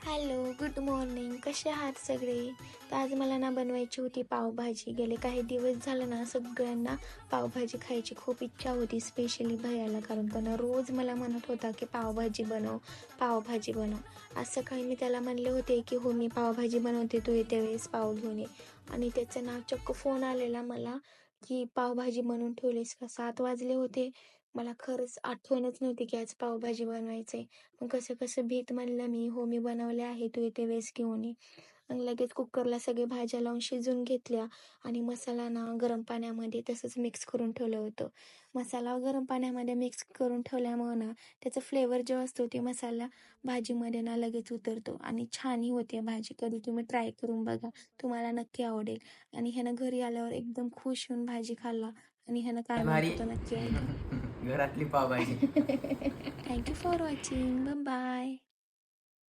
Hello, good morning. कसे आहात सगळे? तर आज मला ना बनवायची होती पावभाजी. गेले काही दिवस झालं ना सगळ्यांना पावभाजी खायची खूप इच्छा होती, स्पेशली भैयाला. कारण तो ना रोज मला म्हणत होता की पावभाजी बनव, पावभाजी बनव. आज सकाळी मी त्याला म्हणले होते की हो मी पावभाजी बनवते, तू येते वेळेस पाव घेऊन ये. आणि त्याचा ना चक्क फोन आलेला मला की पावभाजी बनवून ठेवलीस का? 7 वाजले होते. मला खरंच आठवणच नव्हती की आज पावभाजी बनवायचं. मग कसं-कसं भीत म्हणलं मी, "हो, मी बनवले आहे, तू येते वेळेस घेऊन ये." मग लगेच कुकरला सगळ्या भाज्या लावून शिजवून घेतल्या आणि मसाला ना गरम पाण्यामध्ये तसंच मिक्स करून ठेवलं होतं. मसाला गरम पाण्यामध्ये मिक्स करून ठेवल्यामुळं ना त्याचा फ्लेवर जो असतो ते मसाला भाजीमध्ये ना लगेच उतरतो आणि छानही होते भाजी. कधी तुम्ही ट्राय करून बघा, तुम्हाला नक्की आवडेल. आणि ह्यानं घरी आल्यावर एकदम खुश होऊन भाजी खाल्ला आणि ह्यानं काय भारी. म्हणतो तो नक्की ऐका. घरातली pav bhaji. Thank you for watching. Bye.